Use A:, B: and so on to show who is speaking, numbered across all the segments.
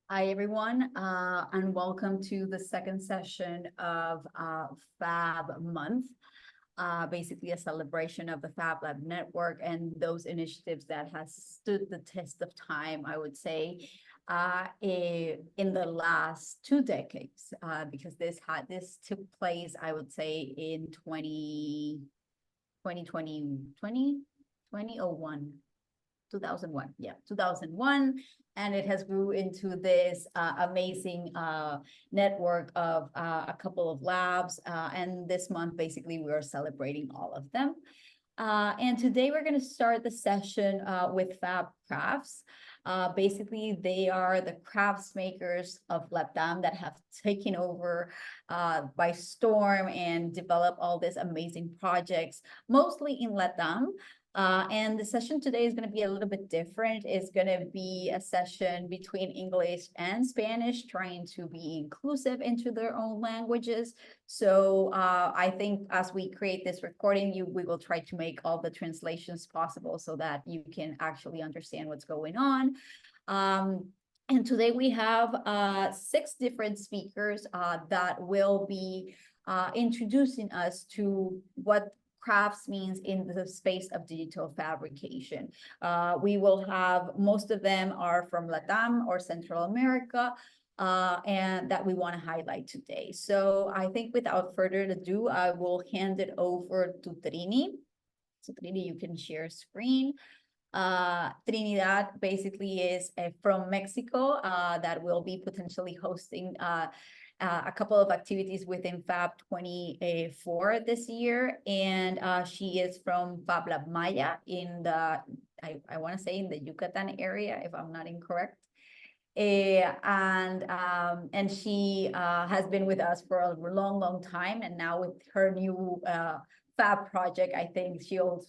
A: Hi, everyone, and welcome to the second session of Fab Month. Basically a celebration of the Fab Lab Network and those initiatives that has stood the test of time, I would say, in the last 2 decades, because this took place, I would say, in 2001, yeah, 2001, and it has grew into this amazing network of a couple of labs, and this month, basically, we are celebrating all of them. And today we're going to start the session with Fab Crafts. Basically, they are the crafts makers of Latam that have taken over by storm and developed all these amazing projects, mostly in Latam. And the session today is going to be a little bit different. It's going to be a session between English and Spanish, trying to be inclusive into their own languages. So I think as we create this recording, we will try to make all the translations possible so that you can actually understand what's going on. And today we have 6 different speakers that will be introducing us to what crafts means in the space of digital fabrication. We will have, most of them are from Latam or Central America, and that we want to highlight today. So I think without further ado, I will hand it over to Trini. So Trini, you can share screen. Trinidad basically is from Mexico that will be potentially hosting a couple of activities within Fab 24 this year. And she is from Fab Lab Maya in the, I want to say in the Yucatan area, if I'm not incorrect. And she has been with us for a long time. And now with her new Fab project, I think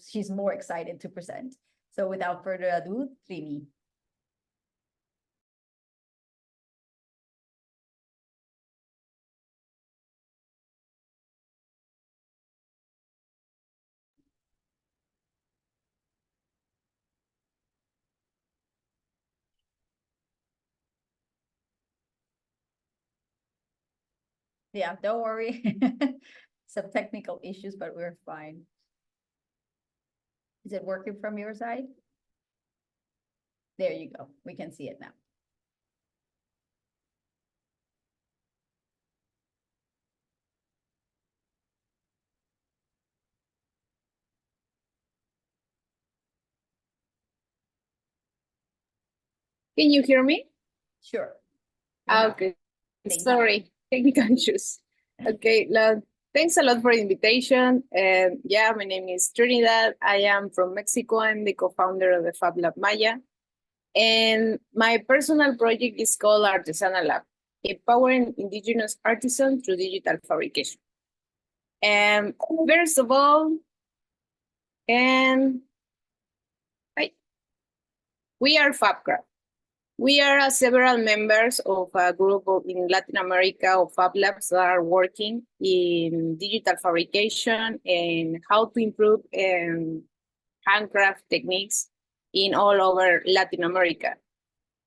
A: she's more excited to present. So without further ado, Trini. Yeah, don't worry. Some technical issues, but we're fine. Is it working from your side? There you go. We can see it now.
B: Can you hear me?
A: Sure.
B: Okay. Sorry, technical issues. Okay, thanks a lot for the invitation. And yeah, my name is Trinidad. I am from Mexico. I'm the co-founder of the Fab Lab Maya. And my personal project is called ArtesanaLab, empowering indigenous artisans through digital fabrication. And first of all, we are Fab Crafts. We are several members of a group in Latin America of Fab Labs that are working in digital fabrication and how to improve handcraft techniques in all over Latin America.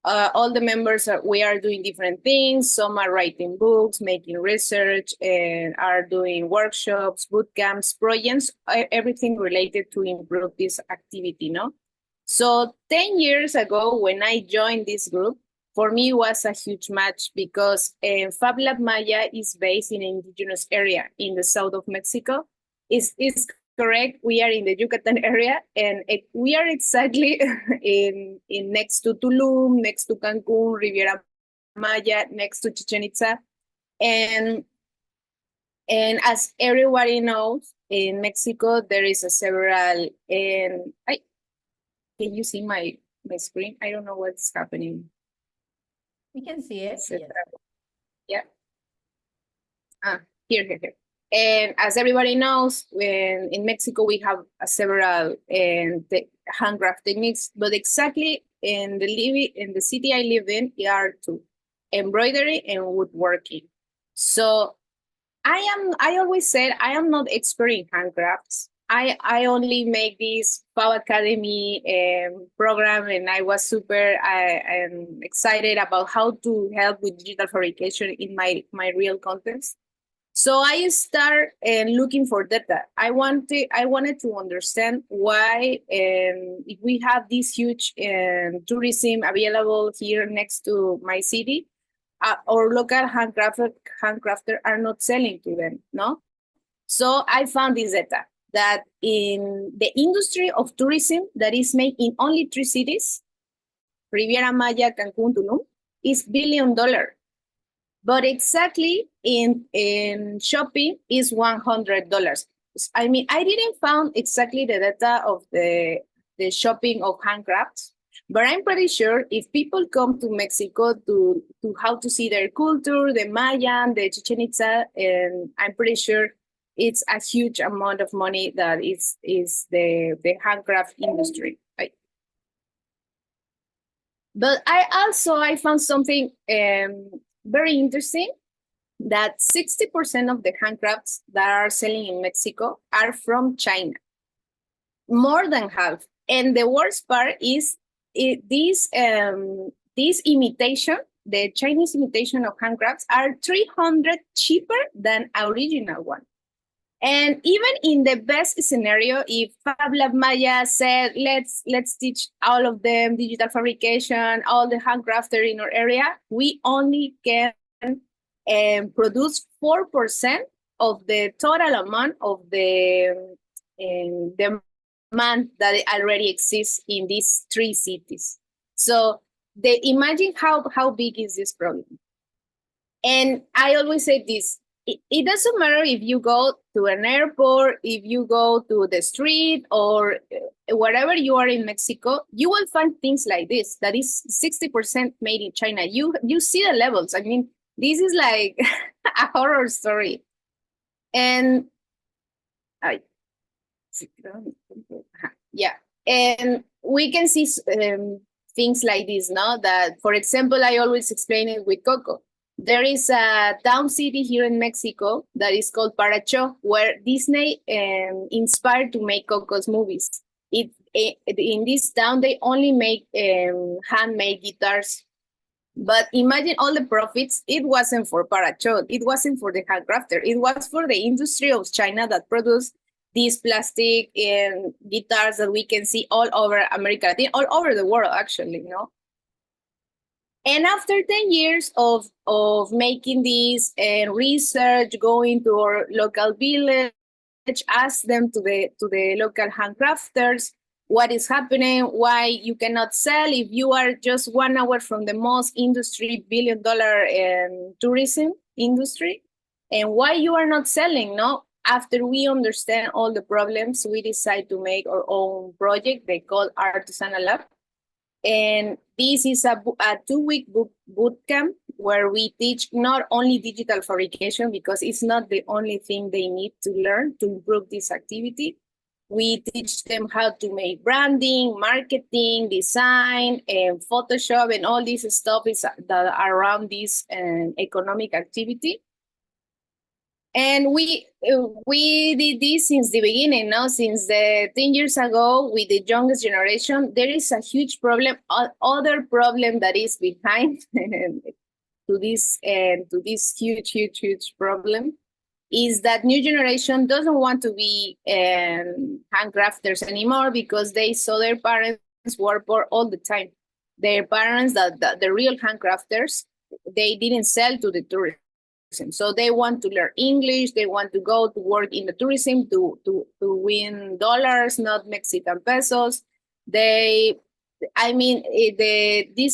B: All the members, we are doing different things. Some are writing books, making research, and are doing workshops, boot camps, projects, everything related to improve this activity, no? So 10 years ago, when I joined this group, for me it was a huge match because Fab Lab Maya is based in an indigenous area in the south of Mexico. It's correct, we are in the Yucatan area, and we are exactly in next to Tulum, next to Cancun, Riviera Maya, next to Chichen Itza. And as everybody knows, in Mexico, there is several, and can you see my screen? I don't know what's happening.
A: We can see it.
B: Yeah. Here. And as everybody knows, in Mexico, we have several handcraft techniques, but exactly in the city I live in, there are 2, embroidery and woodworking. So I always said I am not expert in handcrafts, I only make this FAB Academy program, and I was I'm excited about how to help with digital fabrication in my real context. So I start looking for data. I wanted to understand why if we have this huge tourism available here next to my city, our local handcrafter are not selling to them, no? So I found this data that in the industry of tourism that is made in only 3 cities, Riviera Maya, Cancun, Tulum, is $1 billion. But exactly in shopping is $100. I mean, I didn't found exactly the data of the shopping of handcrafts, but I'm pretty sure if people come to Mexico to how to see their culture, the Mayan, the Chichen Itza, and I'm pretty sure it's a huge amount of money that is the handcraft industry. Right? But I found something very interesting, that 60% of the handcrafts that are selling in Mexico are from China. More than half. And the worst part is this imitation, the Chinese imitation of handcrafts, are 300 cheaper than original one. And even in the best scenario, if Fab Lab Maya said, let's teach all of them digital fabrication, all the handcrafter in our area, we only can produce 4% of the total amount of the demand that already exists in these 3 cities. So imagine how big is this problem. And I always say this, it doesn't matter if you go to an airport, if you go to the street, or wherever you are in Mexico, you will find things like this, that is 60% made in China. You see the levels. I mean, this is like a horror story. And yeah, and we can see things like this, no? That, for example, I always explain it with cocoa. There is a town city here in Mexico that is called Paracho, where Disney inspired to make Coco's movies. In this town, they only make handmade guitars. But imagine all the profits. It wasn't for Paracho. It wasn't for the handcrafter. It was for the industry of China that produced these plastic guitars that we can see all over America, all over the world, actually, you know. And after 10 years of making this research, going to our local village, ask them to the local handcrafters what is happening, why you cannot sell if you are just 1 hour from the most $1 billion tourism industry, and why you are not selling, no? After we understand all the problems, we decide to make our own project they call ArtesanaLab. And this is a 2-week boot camp where we teach not only digital fabrication, because it's not the only thing they need to learn to improve this activity. We teach them how to make branding, marketing, design, and Photoshop, and all this stuff that are around this economic activity. And we did this since the beginning, no? Since the 10 years ago, with the youngest generation, there is a huge problem, other problem that is behind to this huge problem, is that new generation doesn't want to be handcrafters anymore, because they saw their parents work for all the time. Their parents, the real handcrafters, they didn't sell to the tourists. So they want to learn English. They want to go to work in the tourism to win dollars, not Mexican pesos. This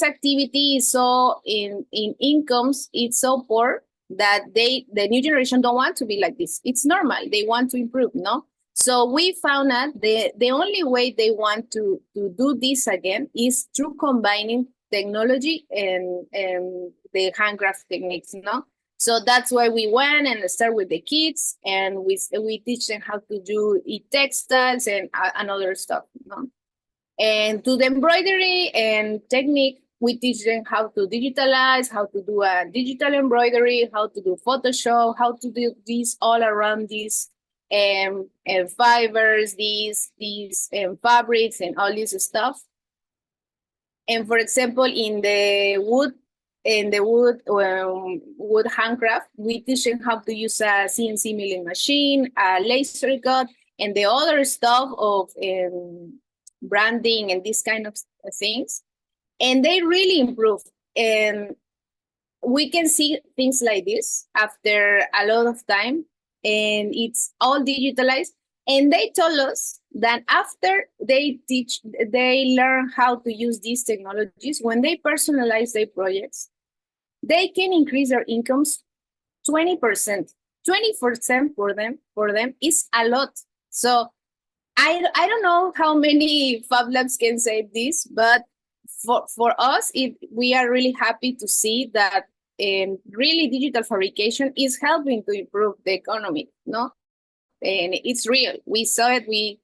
B: activity is so in incomes, it's so poor that the new generation don't want to be like this. It's normal. They want to improve, no? So we found out the only way they want to do this again is through combining technology and the handcraft techniques, no? So that's why we went and start with the kids, and we teach them how to do textiles and other stuff, no? And to the embroidery and technique, we teach them how to digitalize, how to do a digital embroidery, how to do Photoshop, how to do this all around this fibers, these fabrics and all this stuff. And for example, in the wood handcraft, we teach them how to use a CNC milling machine, a laser cut, and the other stuff of branding and these kind of things. And they really improve. And we can see things like this after a lot of time, and it's all digitalized. And they told us that after they learn how to use these technologies, when they personalize their projects, they can increase their incomes 20%. 20% for them is a lot. So I don't know how many Fab Labs can say this, but for us, we are really happy to see that really digital fabrication is helping to improve the economy, no? And it's real. We saw it, we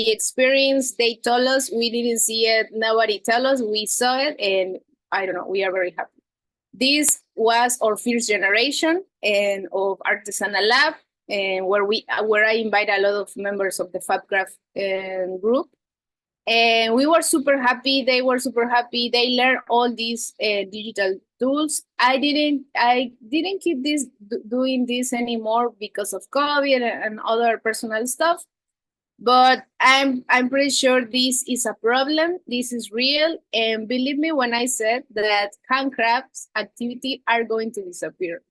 B: experienced, they told us, we didn't see it, nobody tell us, we saw it, and I don't know, we are very happy. This was our first generation of ArtesanaLab, and where I invite a lot of members of the Fab Craft group. And we were super happy. They were super happy. They learned all these digital tools. I didn't keep doing this anymore because of COVID and other personal stuff. But I'm pretty sure this is a problem. This is real. And believe me when I said that handcrafts activity are going to disappear.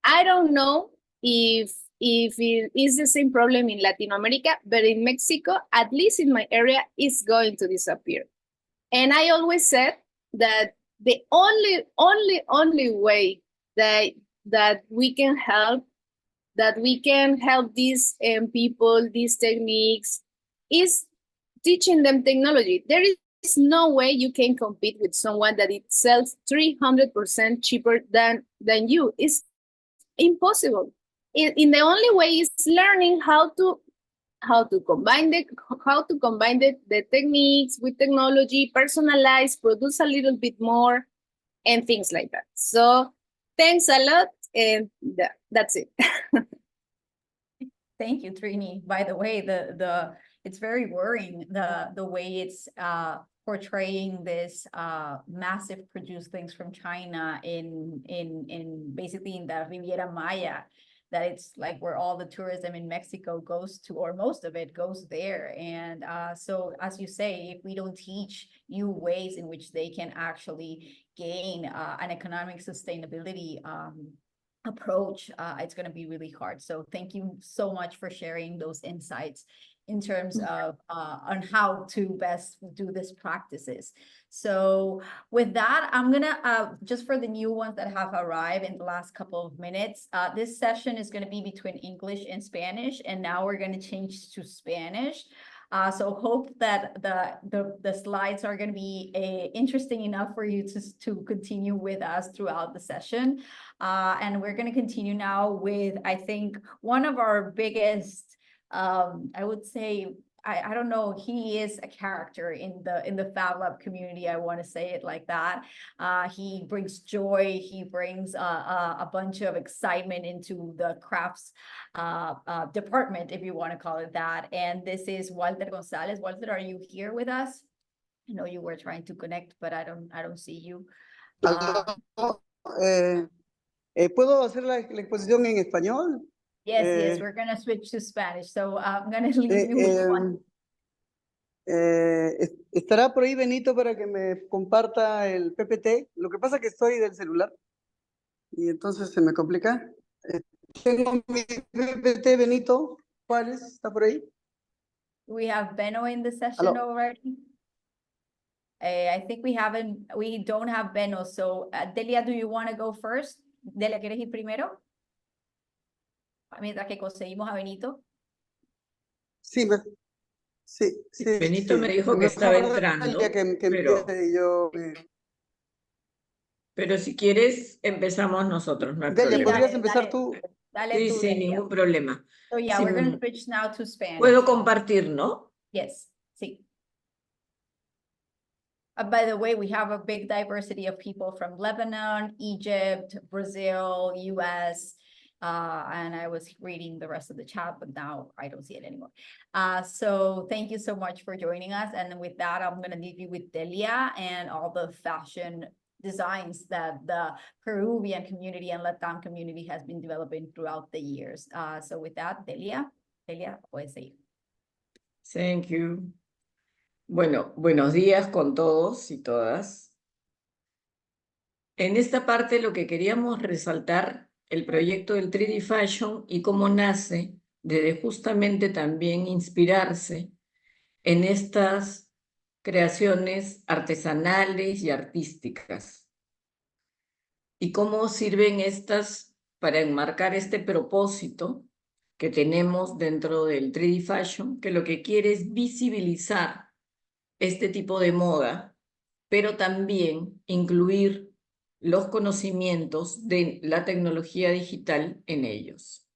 B: I don't know if it is the same problem in Latin America, but in Mexico, at least in my area, it's going to disappear. And I always said that the only way that we can help these people, these techniques, is teaching them technology. There is no way you can compete with someone that it sells 300% cheaper than you. It's impossible. In the only way is learning how to combine the techniques with technology, personalize, produce a little bit more, and things like that. So thanks a lot, and that's it.
A: Thank you, Trini. By the way, it's very worrying the way it's portraying this massive produced things from China in basically in the Riviera Maya, that it's like where all the tourism in Mexico goes to, or most of it goes there. And so as you say, if we don't teach new ways in which they can actually gain an economic sustainability approach, it's going to be really hard. So thank you so much for sharing those insights in terms of on how to best do these practices. So with that, I'm gonna just for the new ones that have arrived in the last couple of minutes, this session is going to be between English and Spanish, and now we're going to change to Spanish. So hope that the slides are going to be interesting enough for you to continue with us throughout the session. And we're going to continue now with, I think, one of our biggest, I would say, I don't know, he is a character in the Fab Lab community. I want to say it like that. He brings joy. He brings a bunch of excitement into the crafts department, if you want to call it that. And this is Walter Gonzalez. Walter, are you here with us? I know you were trying to connect, but I don't see you.
C: ¿Puedo hacer la exposición en español?
A: Yes, we're going to switch to Spanish. So I'm going to leave you with one.
C: ¿Estará por ahí Benito para que me comparta el PPT? Lo que pasa es que estoy del celular y entonces se me complica. Tengo mi PPT, Benito Juárez, ¿está por ahí?
A: We have Beno in the session already. I think we don't have Beno. So Delia, do you want to go first? Delia, ¿quieres ir primero? Mientras que conseguimos a Benito.
C: Sí,
D: Benito me dijo que estaba entrando, pero si quieres empezamos nosotros, no hay
C: Delia,
D: problema.
C: ¿podrías empezar tú?
A: Dale
D: Sí,
A: tú,
D: sin
A: Delia.
D: ningún problema.
A: So yeah,
D: Sí,
A: we're going to switch now to Spanish.
D: Puedo compartir, ¿no?
A: Yes, sí. By the way, we have a big diversity of people from Lebanon, Egypt, Brazil, US, And I was reading the rest of the chat, but now I don't see it anymore. So thank you so much for joining us. And with that, I'm gonna leave you with Delia and all the fashion designs that the Peruvian community and Latam community has been developing throughout the years. So with that, Delia, puedes seguir.
D: Thank you. Bueno, buenos días con todos y todas. En esta parte lo que queríamos resaltar el proyecto del 3D Fashion y cómo nace de justamente también inspirarse en estas creaciones artesanales y artísticas. Y cómo sirven estas para enmarcar este propósito que tenemos dentro del 3D Fashion, que lo que quiere es visibilizar este tipo de moda, pero también incluir los conocimientos de la tecnología digital en ellos.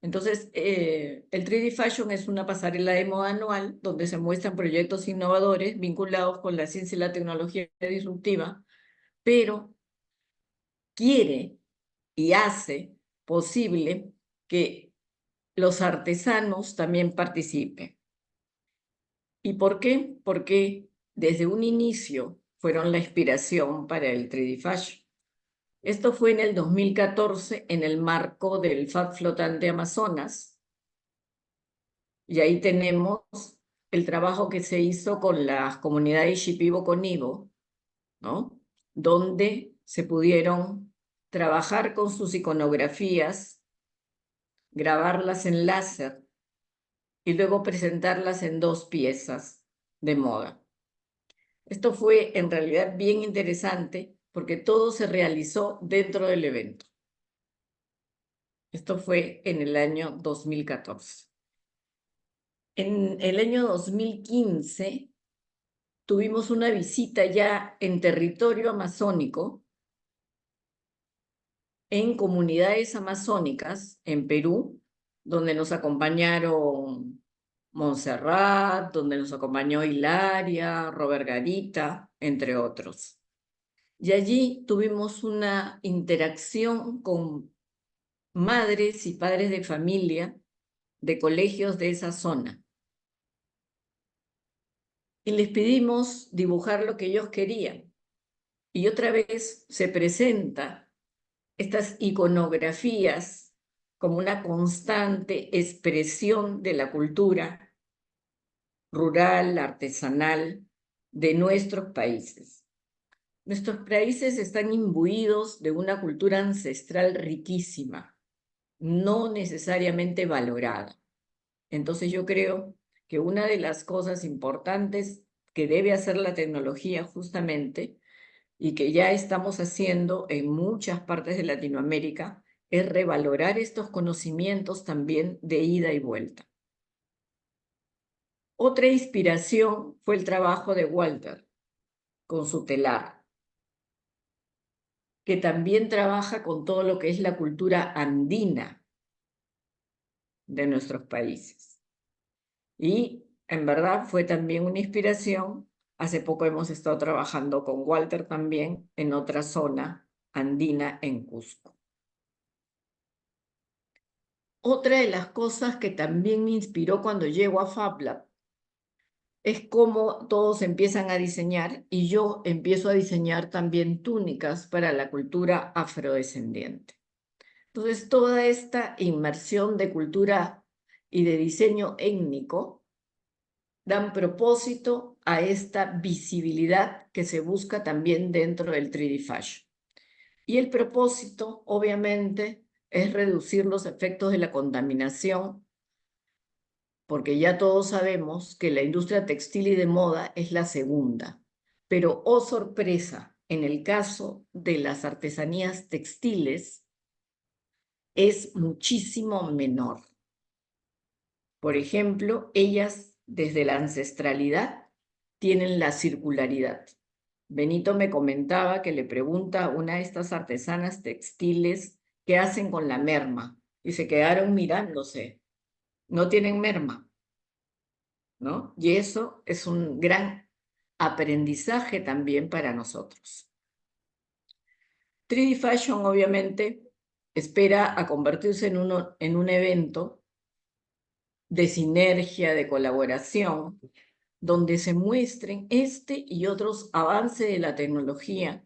D: Entonces, el 3D Fashion es una pasarela de moda anual donde se muestran proyectos innovadores vinculados con la ciencia y la tecnología disruptiva, pero quiere y hace posible que los artesanos también participen. ¿Y por qué? Porque desde un inicio fueron la inspiración para el 3D Fashion. Esto fue en el 2014 en el marco del Fab Flotante Amazonas. Y ahí tenemos el trabajo que se hizo con las comunidades Shipibo-Conibo, ¿no? Donde se pudieron trabajar con sus iconografías, grabarlas en láser y luego presentarlas en 2 piezas de moda. Esto fue en realidad bien interesante porque todo se realizó dentro del evento. Esto fue en el año 2014. En el año 2015 tuvimos una visita ya en territorio amazónico, en comunidades amazónicas en Perú, donde nos acompañaron Montserrat, donde nos acompañó Hilaria, Robert Garita, entre otros. Y allí tuvimos una interacción con madres y padres de familia de colegios de esa zona. Y les pedimos dibujar lo que ellos querían. Y otra vez se presenta estas iconografías como una constante expresión de la cultura rural, artesanal, de nuestros países. Nuestros países están imbuidos de una cultura ancestral riquísima, no necesariamente valorada. Entonces yo creo que una de las cosas importantes que debe hacer la tecnología justamente, y que ya estamos haciendo en muchas partes de Latinoamérica, es revalorar estos conocimientos también de ida y vuelta. Otra inspiración fue el trabajo de Walter con su telar, que también trabaja con todo lo que es la cultura andina de nuestros países. Y en verdad fue también una inspiración. Hace poco hemos estado trabajando con Walter también en otra zona andina en Cusco. Otra de las cosas que también me inspiró cuando llego a Fab Lab es cómo todos empiezan a diseñar y yo empiezo a diseñar también túnicas para la cultura afrodescendiente. Entonces, toda esta inmersión de cultura y de diseño étnico dan propósito a esta visibilidad que se busca también dentro del 3D Fashion. Y el propósito, obviamente, es reducir los efectos de la contaminación, porque ya todos sabemos que la industria textil y de moda es la segunda. Pero, oh sorpresa, en el caso de las artesanías textiles, es muchísimo menor. Por ejemplo, ellas desde la ancestralidad tienen la circularidad. Benito me comentaba que le pregunta a una de estas artesanas textiles qué hacen con la merma y se quedaron mirándose. No tienen merma, ¿no? Y eso es un gran aprendizaje también para nosotros. 3D Fashion obviamente espera a convertirse en un evento de sinergia, de colaboración, donde se muestren este y otros avances de la tecnología,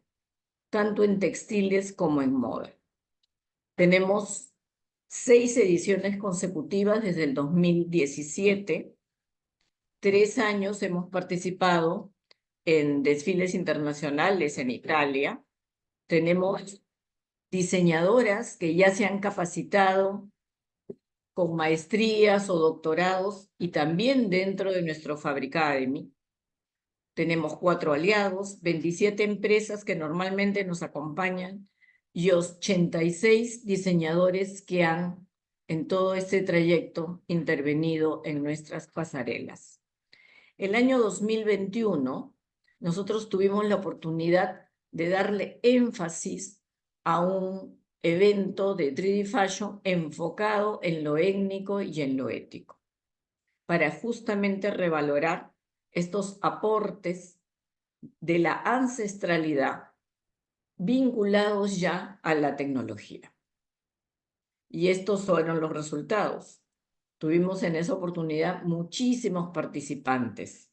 D: tanto en textiles como en moda. Tenemos 6 ediciones consecutivas desde el 2017. 3 años hemos participado en desfiles internacionales en Italia. Tenemos diseñadoras que ya se han capacitado con maestrías o doctorados y también dentro de nuestro Fab Academy. Tenemos 4 aliados, 27 empresas que normalmente nos acompañan y 86 diseñadores que han en todo este trayecto intervenido en nuestras pasarelas. El año 2021, nosotros tuvimos la oportunidad de darle énfasis a un evento de 3D Fashion enfocado en lo étnico y en lo ético, para justamente revalorar estos aportes de la ancestralidad vinculados ya a la tecnología. Y estos fueron los resultados. Tuvimos en esa oportunidad muchísimos participantes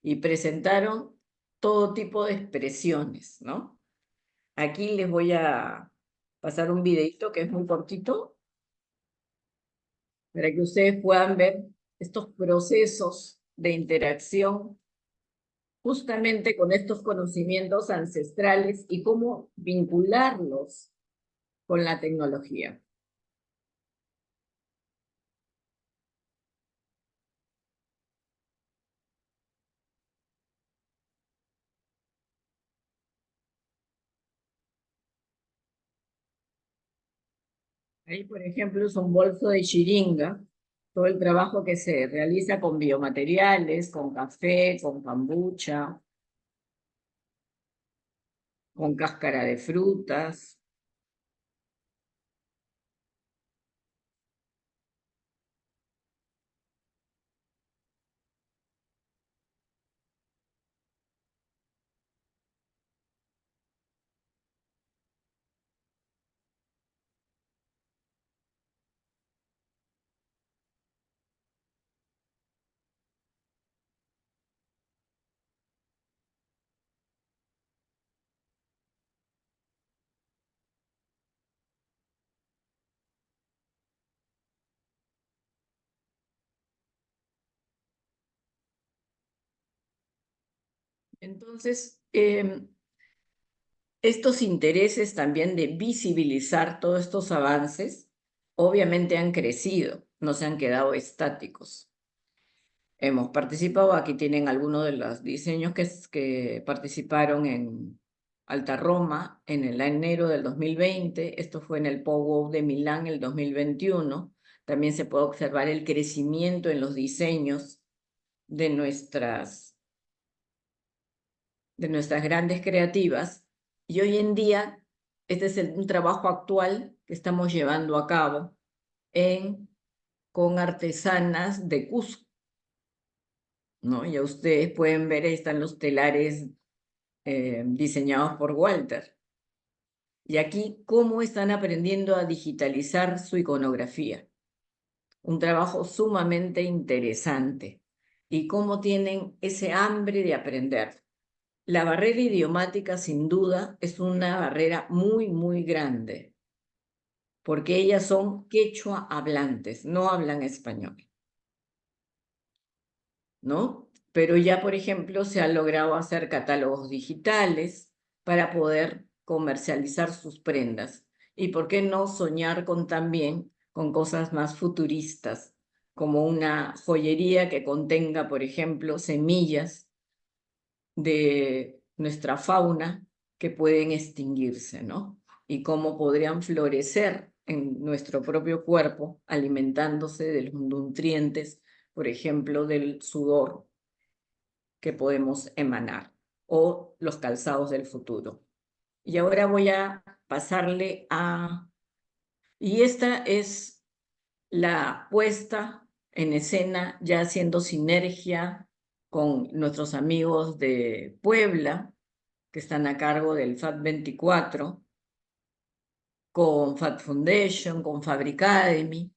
D: y presentaron todo tipo de expresiones, ¿no? Aquí les voy a pasar un videito que es muy cortito para que ustedes puedan ver estos procesos de interacción justamente con estos conocimientos ancestrales y cómo vincularlos con la tecnología. Ahí, por ejemplo, es un bolso de chiringa, todo el trabajo que se realiza con biomateriales, con café, con kombucha, con cáscara de frutas. Entonces, estos intereses también de visibilizar todos estos avances, obviamente han crecido, no se han quedado estáticos. Hemos participado, aquí tienen algunos de los diseños que participaron en Alta Roma en el enero del 2020, esto fue en el Pow de Milán el 2021, también se puede observar el crecimiento en los diseños de nuestras grandes creativas, y hoy en día este es un trabajo actual que estamos llevando a cabo con artesanas de Cusco, ¿no? Ya ustedes pueden ver, ahí están los telares diseñados por Walter. Y aquí, cómo están aprendiendo a digitalizar su iconografía. Un trabajo sumamente interesante. Y cómo tienen ese hambre de aprender. La barrera idiomática, sin duda, es una barrera muy, muy grande, porque ellas son quechua hablantes, no hablan español, ¿no? Pero ya, por ejemplo, se han logrado hacer catálogos digitales para poder comercializar sus prendas. Y por qué no soñar también con cosas más futuristas, como una joyería que contenga, por ejemplo, semillas de nuestra fauna que pueden extinguirse, ¿no? Y cómo podrían florecer en nuestro propio cuerpo, alimentándose de los nutrientes, por ejemplo, del sudor que podemos emanar, o los calzados del futuro. Y ahora voy a pasarle a... Y esta es la puesta en escena, ya haciendo sinergia con nuestros amigos de Puebla, que están a cargo del FAB 24, con Fab Foundation, con Fab Academy,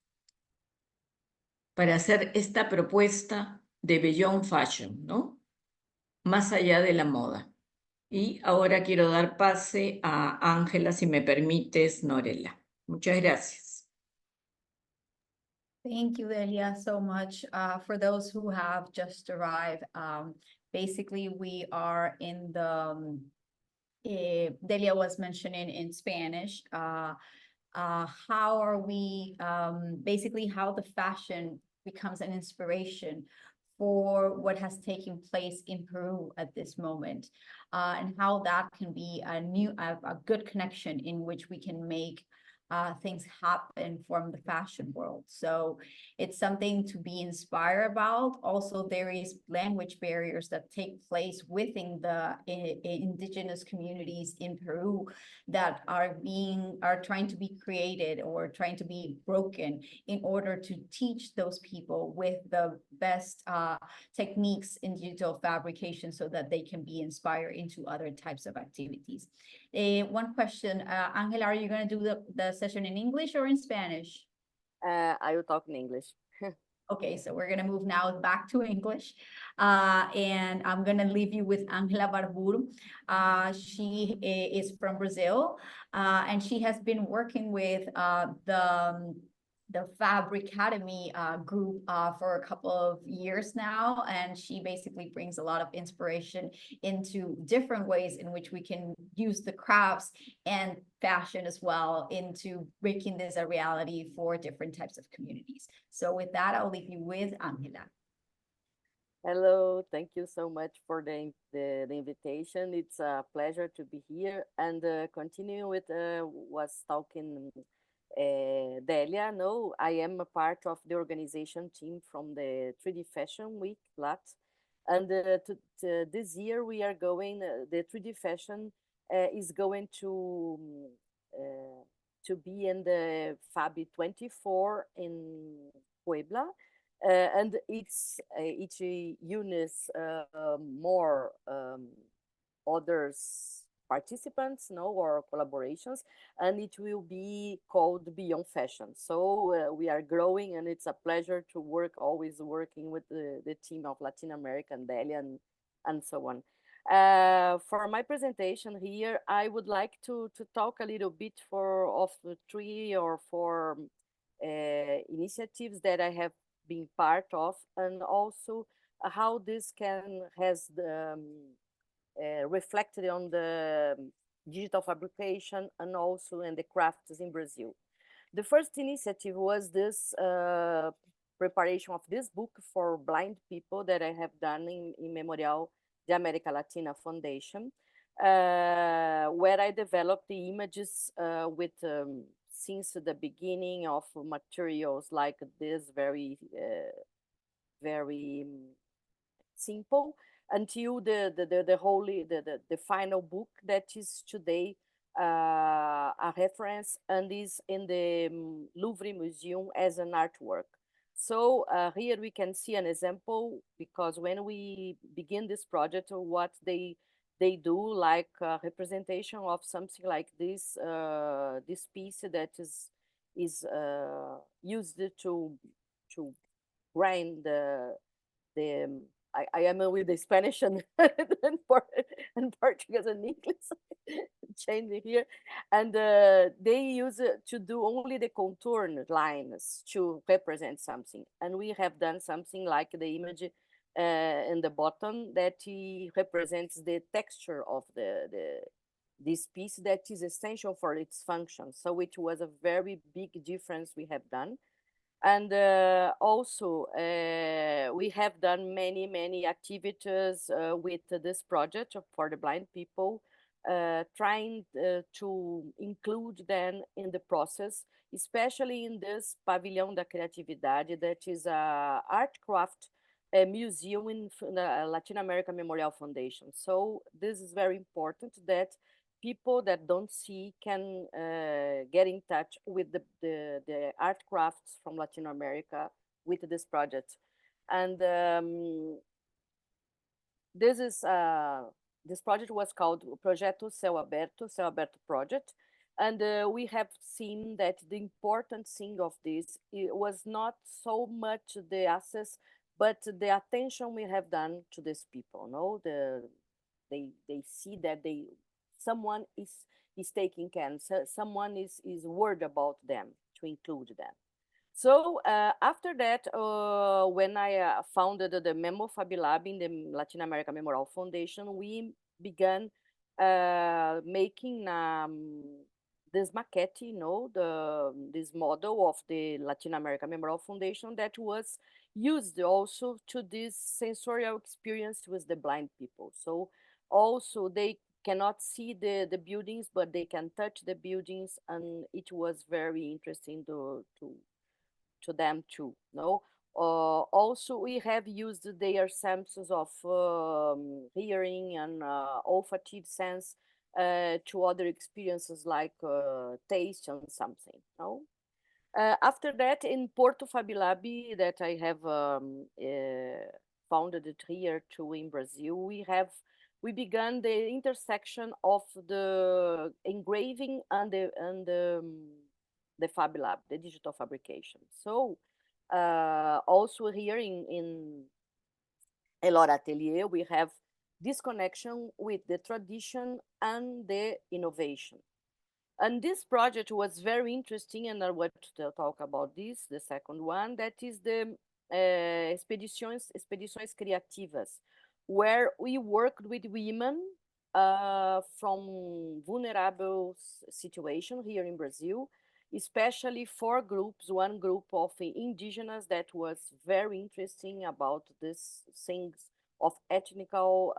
D: para hacer esta propuesta de Beyond Fashion, ¿no? Más allá de la moda. Y ahora quiero dar pase a Ángela, si me permites, Norella. Muchas gracias.
A: Thank you, Delia, so much. For those who have just arrived, basically we are in the, Delia was mentioning in Spanish, how are we, basically how the fashion becomes an inspiration for what has taken place in Peru at this moment, and how that can be a good connection in which we can make things happen from the fashion world. So it's something to be inspired about. Also, there is language barriers that take place within the indigenous communities in Peru that are trying to be created or trying to be broken in order to teach those people with the best techniques in digital fabrication so that they can be inspired into other types of activities. One question, Angela, are you going to do the session in English or in Spanish?
E: I will talk in English.
A: Okay, so we're going to move now back to English. And I'm going to leave you with Angela Barbour. She is from Brazil, and she has been working with the Fab Academy group for a couple of years now, and she basically brings a lot of inspiration into different ways in which we can use the crafts and fashion as well into making this a reality for different types of communities. So with that, I'll leave you with Angela.
E: Hello, thank you so much for the invitation. It's a pleasure to be here and continue with what's talking Delia. No, I am a part of the organization team from the 3D Fashion Week, LAT. And this year we are going, the 3D Fashion is going to be in the FAB 24 in Puebla. And each unit more others participants, no, or collaborations, and it will be called Beyond Fashion. So we are growing, and it's a pleasure to work, always working with the team of Latin America and Delia and so on. For my presentation here, I would like to talk a little bit of the 3 or 4 initiatives that I have been part of, and also how this has the reflected on the digital fabrication and also in the crafts in Brazil. The first initiative was this preparation of this book for blind people that I have done in Memorial de América Latina Foundation, where I developed the images with since the beginning of materials like this, very simple, until the final book that is today a reference and is in the Louvre Museum as an artwork. So here we can see an example, because when we begin this project, what they do, like a representation of something like this, this piece that is used to grind the I am with the Spanish and Portuguese and English changing here, and they use it to do only the contour lines to represent something, and we have done something like the image in the bottom that represents the texture of this piece that is essential for its function. So it was a very big difference we have done. And also, we have done many activities with this project for the blind people, trying to include them in the process, especially in this Pavilhão da Criatividade, that is a art craft museum in the Latin American Memorial Foundation. So this is very important that people that don't see can get in touch with the art crafts from Latin America with this project. And this project was called Projeto Céu Aberto Project. And we have seen that the important thing of this, it was not so much the access, but the attention we have done to these people. No, they see that someone is taking care, so someone is worried about them, to include them. So after that, when I founded the Memo Fab Lab in the Latin America Memorial Foundation, we began making this maquette, this model of the Latin America Memorial Foundation that was used also to this sensorial experience with the blind people. So also they cannot see the buildings, but they can touch the buildings, and it was very interesting to them too. No, also we have used their samples of hearing and olfactive sense to other experiences like taste and something. No. After that, in Porto Fab Lab that I have founded it here too in Brazil, we began the intersection of the engraving and the Fab Lab, the digital fabrication. So also here in Elora Atelier, we have this connection with the tradition and the innovation. And this project was very interesting, and I want to talk about this, the second one, that is the Expedições Criativas, where we worked with women from vulnerable situation here in Brazil, especially 4 groups, one group of indigenous that was very interesting about these things of ethnical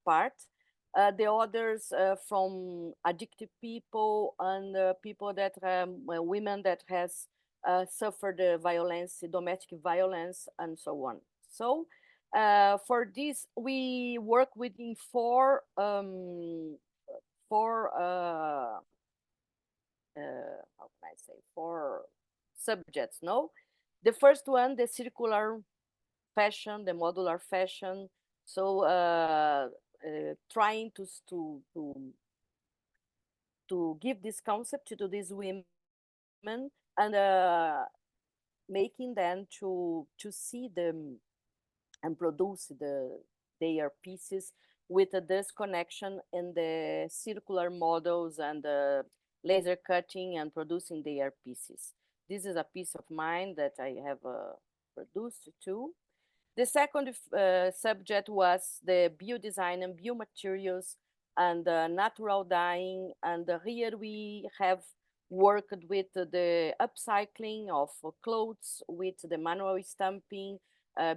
E: part. The others from addicted people and people that women that has suffered violence, domestic violence, and so on. So for this, we work within 4 how can I say, 4 subjects. No, the first one, the circular fashion, the modular fashion. So trying to give this concept to these women and making them to see them and produce their pieces with this connection in the circular models and the laser cutting and producing their pieces. This is a piece of mine that I have produced too. The second subject was the biodesign and biomaterials and natural dyeing. And here we have worked with the upcycling of clothes, with the manual stamping,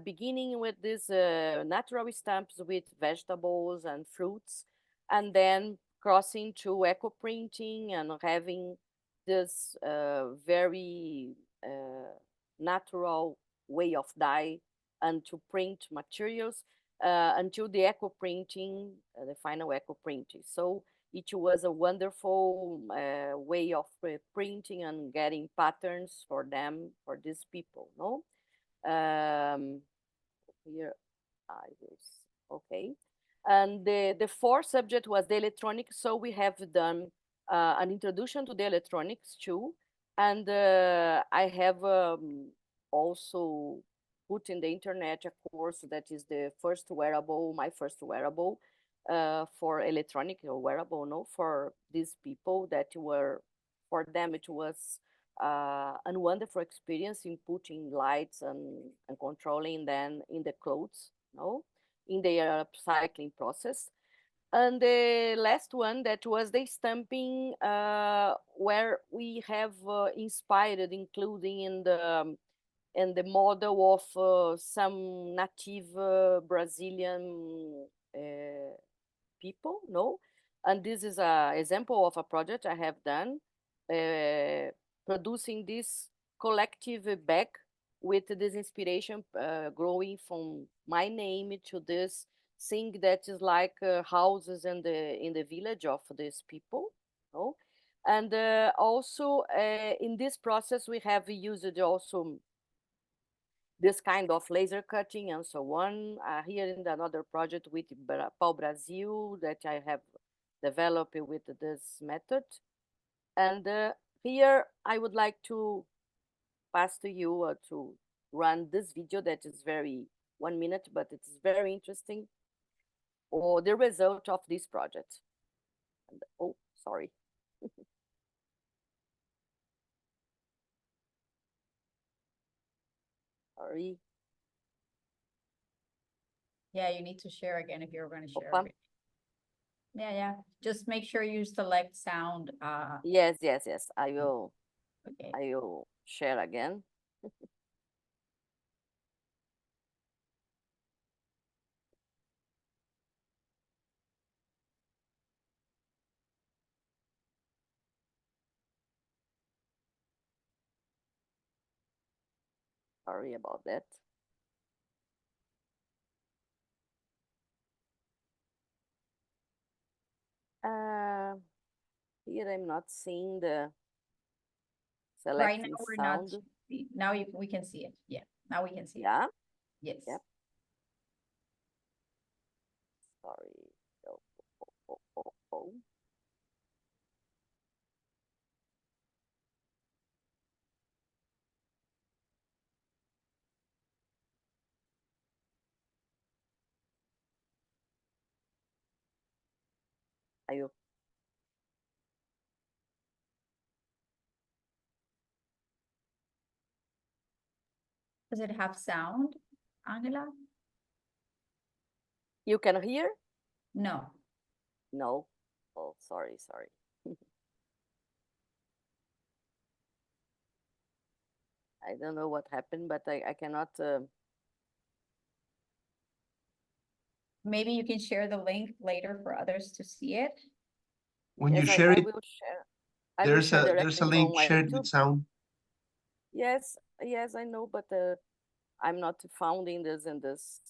E: beginning with these natural stamps with vegetables and fruits, and then crossing to eco printing and having this very natural way of dye and to print materials until the eco printing, the final eco printing. So it was a wonderful way of printing and getting patterns for them, for these people. No, here I was okay. And the 4th subject was the electronics. So we have done an introduction to the electronics too, and I have also put in the internet a course that is the first wearable, my first wearable for electronic wearable, no, for these people that were, for them it was a wonderful experience in putting lights and controlling them in the clothes, no, in their upcycling process. And the last one that was the stamping, where we have inspired, including in the model of some native Brazilian people, no? And this is an example of a project I have done, producing this collective bag with this inspiration growing from my name to this thing that is like houses in the village of these people, no? And also in this process we have used also this kind of laser cutting and so on. Here in another project with Pau Brazil that I have developed with this method. And here I would like to pass to you to run this video that is very 1 minute, but it's very interesting, or the result of this project. And, oh, sorry. Sorry.
A: Yeah, you need to share again if you're going to share.
E: Opa.
A: Again. Yeah. Just make sure you select sound.
E: Yes. I will.
A: Okay.
E: I will share again. Sorry about that. Here I'm not seeing the
A: Right
E: selecting
A: now we're
E: sound.
A: not. Now we can see it. Yeah. Now we can see
E: Yeah.
A: it. Yes.
E: Yep. Sorry. Oh. Are you?
A: Does it have sound, Angela?
E: You can hear?
A: No.
E: No. Oh, sorry. I don't know what happened, but I cannot.
A: Maybe you can share the link later for others to see it.
F: When you
E: Yes,
F: share
E: I
F: it,
E: will share. I will
F: there's
E: share
F: a
E: directly
F: link
E: from my
F: shared
E: YouTube.
F: with sound.
E: Yes, I know, but I'm not finding this in this.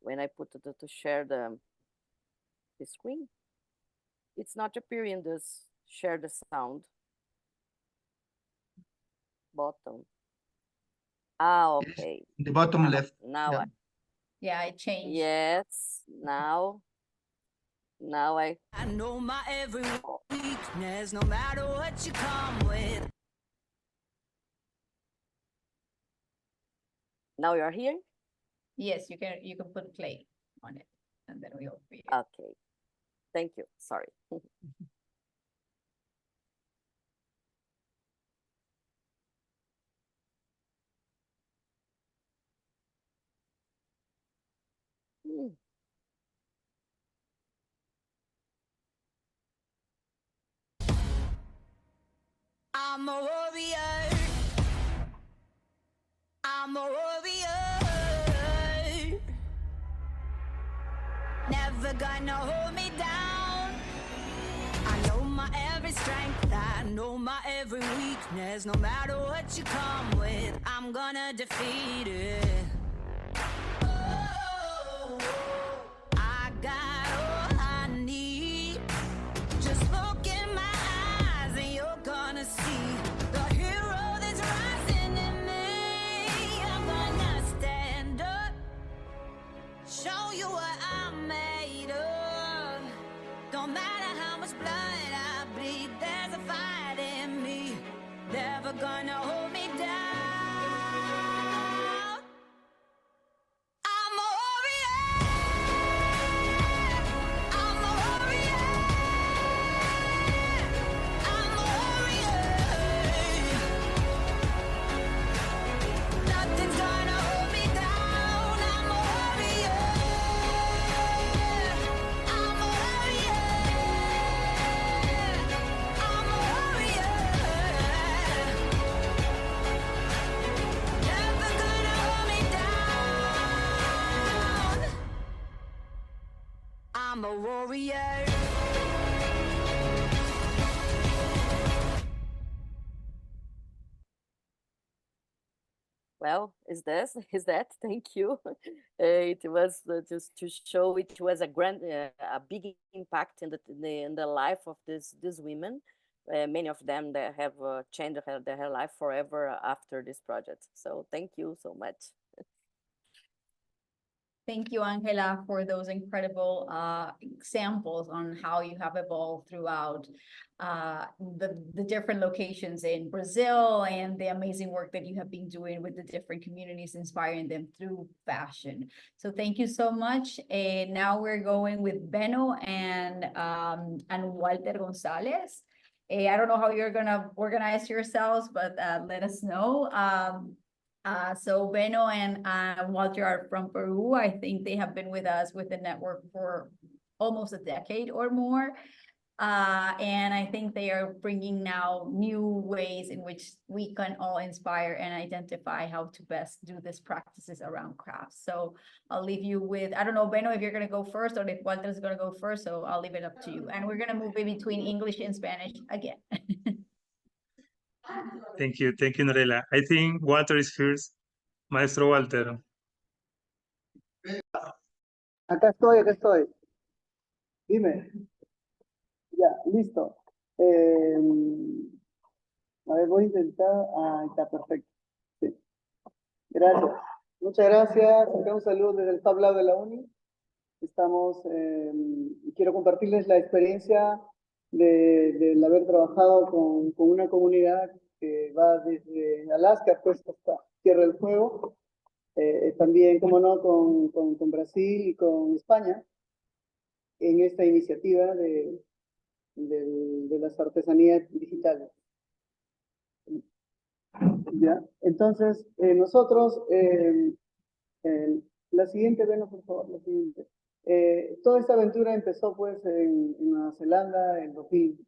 E: When I put it to share the screen, it's not appearing this share the sound button. Ah,
F: Yes,
E: okay.
F: in the bottom left.
E: Now
F: Yeah.
A: Yeah, it changed.
E: yes, now I
G: know my every weakness, no matter what you come with.
E: now you're here.
A: Yes, you can put play on it and then we'll be.
E: Okay, thank you. Sorry.
G: I'm a warrior. I'm a warrior. Never gonna hold me down. I know my every strength. I know my every weakness. No matter what you come with, I'm gonna defeat it. Oh, I got all I need. Just look in my eyes and you're gonna see the hero that's rising in me. I'm gonna stand up, show you what I'm made of. Don't matter how much blood I bleed, there's a fight in me. Never gonna hold me down. I'm a warrior. I'm a warrior. I'm a warrior. Nothing's gonna hold me down. I'm a warrior. I'm a warrior. I'm a warrior. Never gonna hold me down. I'm a warrior.
E: Well, is that? Thank you. It was just to show it was a big impact in the life of these women. Many of them that have changed their life forever after this project. So thank you so much.
A: Thank you, Angela, for those incredible examples on how you have evolved throughout the different locations in Brazil and the amazing work that you have been doing with the different communities, inspiring them through fashion. So thank you so much. And now we're going with Beno and Walter Gonzalez. I don't know how you're gonna organize yourselves, but let us know. So Beno and Walter are from Peru. I think they have been with us with the network for almost a decade or more. And I think they are bringing now new ways in which we can all inspire and identify how to best do these practices around crafts. So I'll leave you with, I don't know, Beno, if you're going to go first or if Walter is going to go first. So I'll leave it up to you. And we're going to move in between English and Spanish again.
H: Thank you, Norella. I think Walter is first. Maestro Walter.
C: Acá estoy. Dime. Ya, listo. A ver, voy a intentar. Ah, está perfecto. Sí. Gracias. Muchas gracias. Acá un saludo desde el Fab Lab de la Uni. Estamos, quiero compartirles la experiencia del haber trabajado con una comunidad que va desde Alaska pues hasta Tierra del Fuego. También, como no, con Brasil y con España en esta iniciativa de las artesanías digitales. ¿Ya? Entonces, nosotros, la siguiente, Beno, por favor, la siguiente. Toda esta aventura empezó pues en Nueva Zelanda en 2000.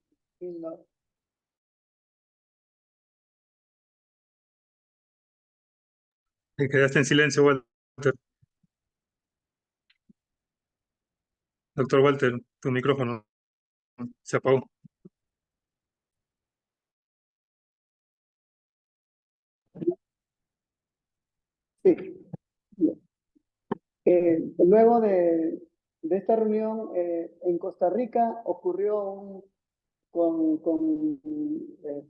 H: Te quedaste en silencio, Walter. Doctor Walter, tu micrófono se apagó.
C: Sí. Luego de esta reunión en Costa Rica ocurrió con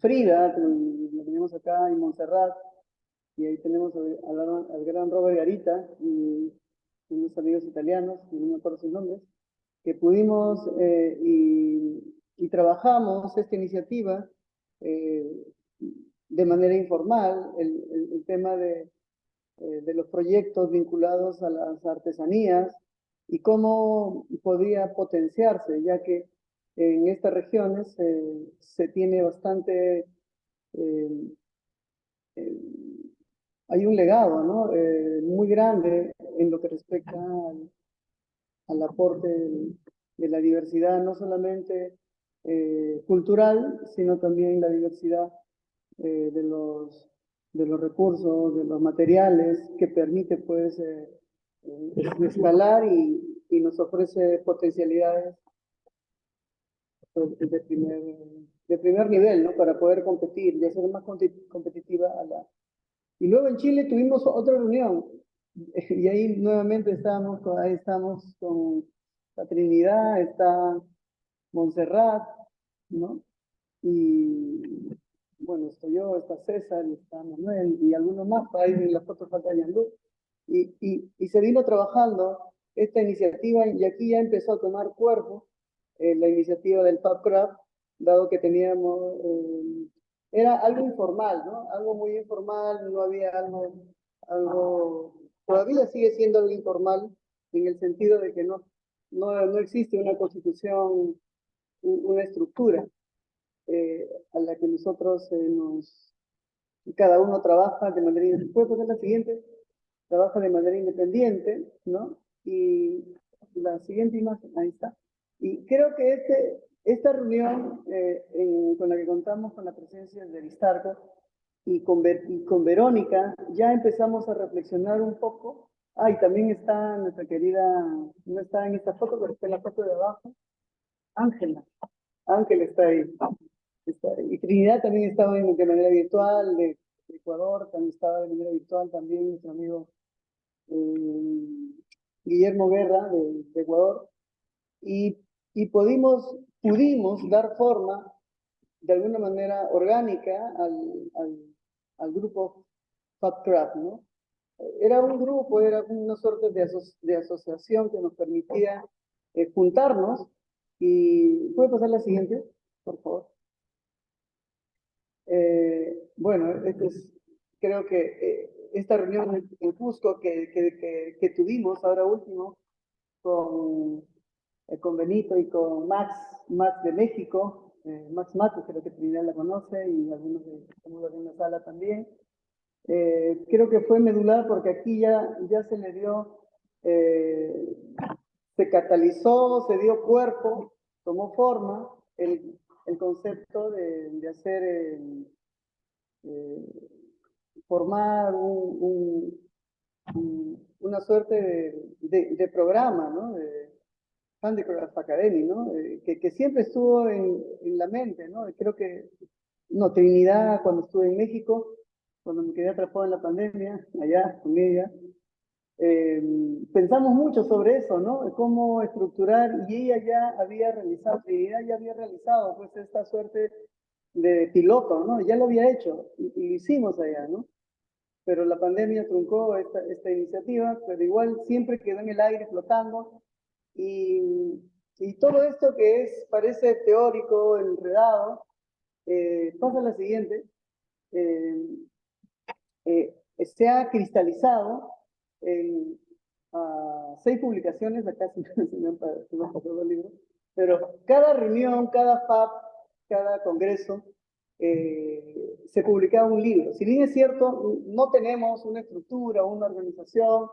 C: Frida, que lo tenemos acá en Montserrat, y ahí tenemos al gran Robert Garita y unos amigos italianos, que no me acuerdo sus nombres, que pudimos y trabajamos esta iniciativa de manera informal, el tema de los proyectos vinculados a las artesanías y cómo podría potenciarse, ya que en estas regiones se tiene bastante, hay un legado, ¿no? Muy grande en lo que respecta al aporte de la diversidad, no solamente cultural, sino también la diversidad de los recursos, de los materiales, que permite pues escalar y nos ofrece potencialidades de primer nivel, ¿no? Para poder competir y hacer más competitiva a la... Y luego en Chile tuvimos otra reunión y ahí nuevamente estamos con la Trinidad, está Montserrat, ¿no? Y bueno, estoy yo, está César, está Manuel y algunos más, ahí en las fotos falta Yandú. Y se vino trabajando esta iniciativa y aquí ya empezó a tomar cuerpo la iniciativa del Fab Crafts, dado que teníamos, era algo informal, ¿no? Algo muy informal, no había algo, todavía sigue siendo algo informal en el sentido de que no existe una constitución, una estructura a la que nosotros cada uno trabaja de manera independiente. ¿Puedo poner la siguiente? Trabaja de manera independiente, ¿no? Y la siguiente imagen, ahí está. Y creo que esta reunión con la que contamos con la presencia de Aristarco y con Verónica, ya empezamos a reflexionar un poco. Ah, y también está nuestra querida, no está en esta foto, pero está en la foto de abajo, Ángela. Ángela está ahí. Y Trinidad también estaba de manera virtual, de Ecuador también estaba de manera virtual, también nuestro amigo Guillermo Guerra de Ecuador. Y pudimos dar forma de alguna manera orgánica al grupo Fab Crafts, ¿no? era un grupo, era una suerte de asociación que nos permitía juntarnos. Y ¿puede pasar la siguiente, por favor? Bueno, creo que esta reunión en Cusco que tuvimos ahora último con Benito y con Max de México, Max Matos, creo que Trinidad la conoce, y algunos estamos en la sala también. Creo que fue medular porque aquí ya se le dio, se catalizó, se dio cuerpo, tomó forma el concepto de hacer, formar una suerte de programa, ¿no? De Handicraft Academy, ¿no? Que siempre estuvo en la mente, ¿no? Creo que, no, Trinidad, cuando estuve en México, cuando me quedé atrapado en la pandemia, allá con ella, pensamos mucho sobre eso, ¿no? Cómo estructurar, y ella ya había realizado, Trinidad ya había realizado, pues, esta suerte de piloto, ¿no? Ya lo había hecho, y lo hicimos allá, ¿no? Pero la pandemia truncó esta iniciativa, pero igual siempre quedó en el aire flotando, y todo esto que parece teórico, enredado, pasa a la siguiente, se ha cristalizado en 6 publicaciones, acá se me han pasado los libros, pero cada reunión, cada FAB, cada congreso, se publicaba un libro. Si bien es cierto, no tenemos una estructura, una organización,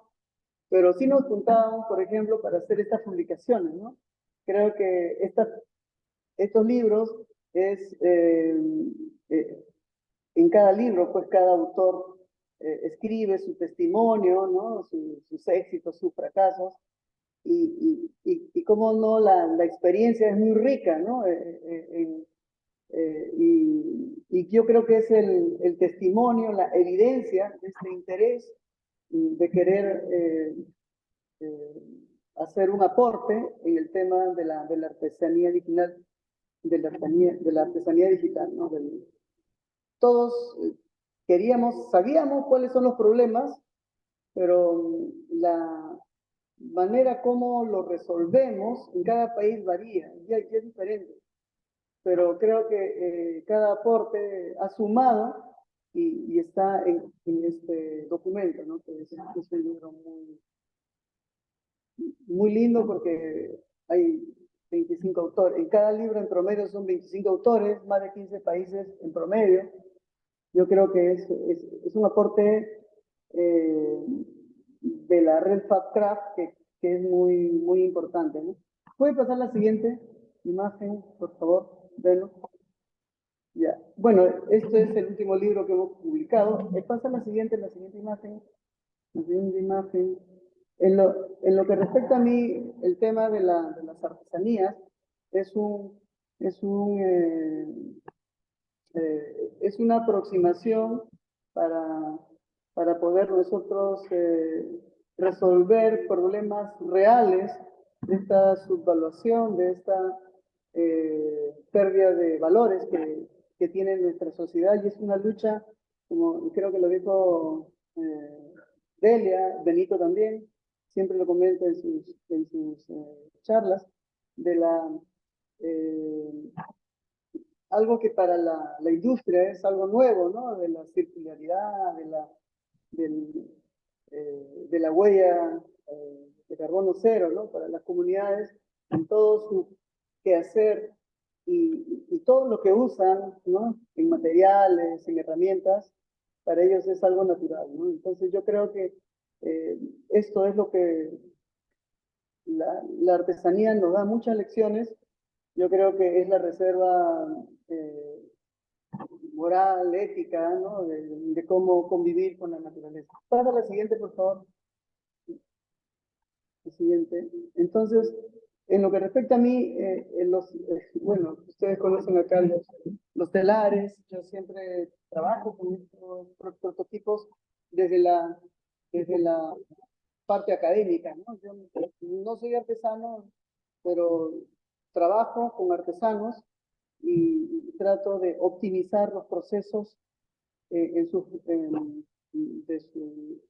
C: pero sí nos juntábamos, por ejemplo, para hacer estas publicaciones, ¿no? Creo que estos libros en cada libro, pues cada autor escribe su testimonio, ¿no? Sus éxitos, sus fracasos, y cómo no, la experiencia es muy rica, ¿no? Y yo creo que es el testimonio, la evidencia de este interés de querer hacer un aporte en el tema de la artesanía digital, de la artesanía digital, ¿no? Todos sabíamos cuáles son los problemas, pero la manera como lo resolvemos en cada país varía, ya es diferente. Pero creo que cada aporte ha sumado y está en este documento, ¿no? Que es un libro muy lindo porque hay 25 autores. En cada libro en promedio son 25 autores, más de 15 países en promedio. Yo creo que es un aporte de la red Fab Crafts que es muy importante, ¿no? ¿Puede pasar la siguiente imagen, por favor? Velo. Ya. Bueno, este es el último libro que hemos publicado. Pasa la siguiente imagen. La siguiente imagen. En lo que respecta a mí, el tema de las artesanías es una aproximación para poder nosotros resolver problemas reales de esta subvaluación, de esta pérdida de valores que tiene nuestra sociedad, y es una lucha, como creo que lo dijo Delia, Benito también, siempre lo comenta en sus charlas, de algo que para la industria es algo nuevo, ¿no? De la circularidad, de la huella de carbono cero, ¿no? Para las comunidades, en todo su quehacer y todo lo que usan, ¿no? En materiales, en herramientas, para ellos es algo natural, ¿no? Entonces yo creo que esto es lo que la artesanía nos da muchas lecciones. Yo creo que es la reserva moral, ética, ¿no? De cómo convivir con la naturaleza. Pasa la siguiente, por favor. La siguiente. Entonces, en lo que respecta a mí, bueno, ustedes conocen acá los telares. Yo siempre trabajo con estos prototipos desde la parte académica, ¿no? Yo no soy artesano, pero trabajo con artesanos y trato de optimizar los procesos de su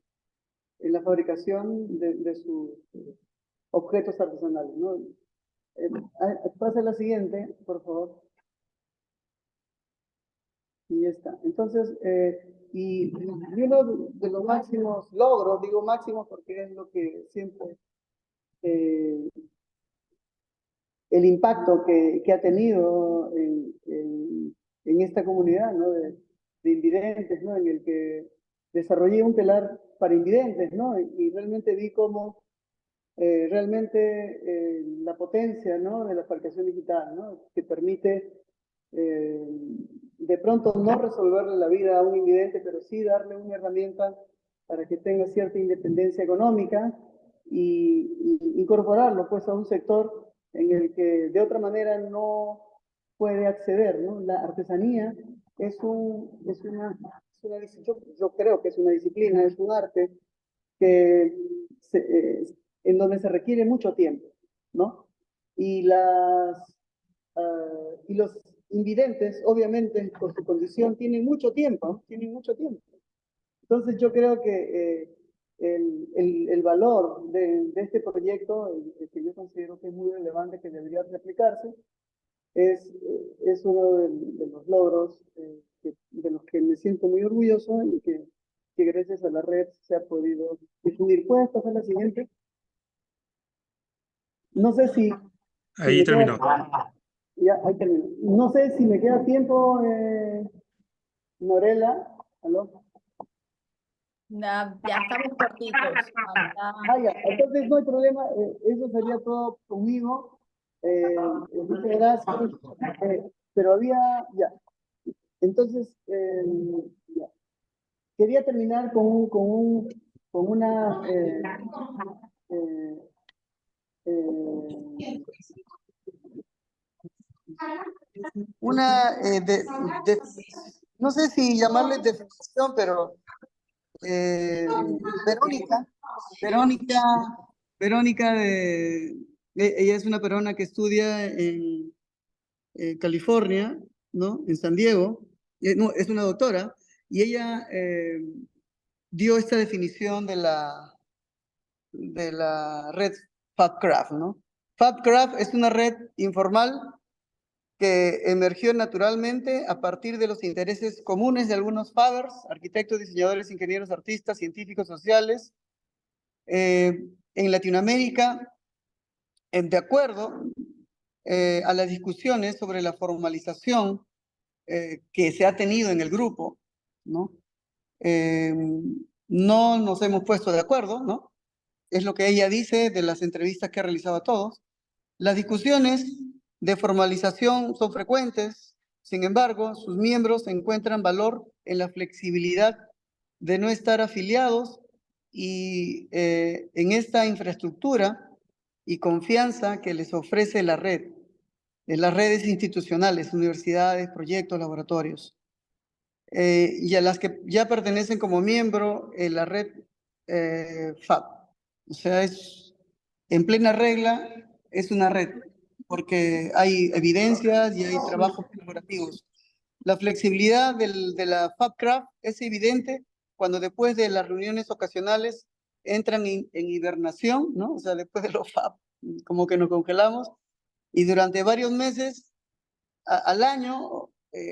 C: en la fabricación de sus objetos artesanales, ¿no? Pasa la siguiente, por favor. Y ya está. Entonces, y uno de los máximos logros, digo máximos porque es lo que siempre, el impacto que ha tenido en esta comunidad, ¿no? de invidentes, ¿no? En el que desarrollé un telar para invidentes, ¿no? Y realmente vi cómo realmente la potencia, ¿no? De la fabricación digital, ¿no? Que permite de pronto no resolverle la vida a un invidente, pero sí darle una herramienta para que tenga cierta independencia económica y incorporarlo pues a un sector en el que de otra manera no puede acceder, ¿no? La artesanía yo creo que es una disciplina, es un arte que en donde se requiere mucho tiempo, ¿no? Y y los invidentes, obviamente, por su condición, tienen mucho tiempo, ¿no? Tienen mucho tiempo. Entonces yo creo que el valor de este proyecto, el que yo considero que es muy relevante, que debería replicarse, es uno de los logros de los que me siento muy orgulloso y que gracias a la red se ha podido difundir. ¿Puedes pasar la siguiente? No sé si
H: Ahí
C: me
H: terminó.
C: ya, ahí termino. No sé si me queda tiempo, Norella. ¿Aló?
A: Ya estamos cortitos.
C: Ya. Entonces no hay problema. Eso sería todo conmigo. Muchas gracias. Pero ya. Entonces, ya. Quería terminar con una no sé si llamarle definición, pero Verónica ella es una peruana que estudia en California, ¿no? En San Diego, no, es una doctora, y ella dio esta definición de la red Fab Craft, ¿no? Fab Craft es una red informal que emergió naturalmente a partir de los intereses comunes de algunos Fabers, arquitectos, diseñadores, ingenieros, artistas, científicos, sociales, en Latinoamérica, de acuerdo a las discusiones sobre la formalización que se ha tenido en el grupo, ¿no? No nos hemos puesto de acuerdo, ¿no? Es lo que ella dice de las entrevistas que ha realizado a todos. Las discusiones de formalización son frecuentes, sin embargo, sus miembros encuentran valor en la flexibilidad de no estar afiliados y en esta infraestructura y confianza que les ofrece la red, en las redes institucionales, universidades, proyectos, laboratorios, y a las que ya pertenecen como miembro en la red FAB. O sea, es en plena regla, es una red, porque hay evidencias y hay trabajos colaborativos. La flexibilidad de la Fab Craft es evidente cuando después de las reuniones ocasionales entran en hibernación, ¿no? O sea, después de los Fab, como que nos congelamos, y durante varios meses al año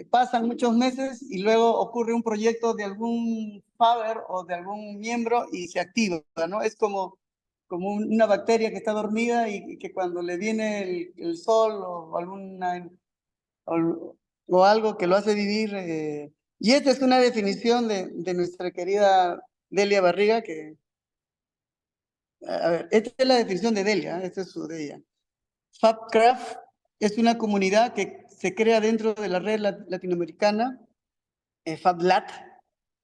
C: pasan muchos meses y luego ocurre un proyecto de algún Faber o de algún miembro y se activa, ¿no? Es como una bacteria que está dormida y que cuando le viene el sol o o algo que lo hace vivir. Y esta es una definición de nuestra querida Delia Barriga, que, a ver, esta es la definición de Delia, esta es de ella. Fab Craft es una comunidad que se crea dentro de la red latinoamericana Fab Lab,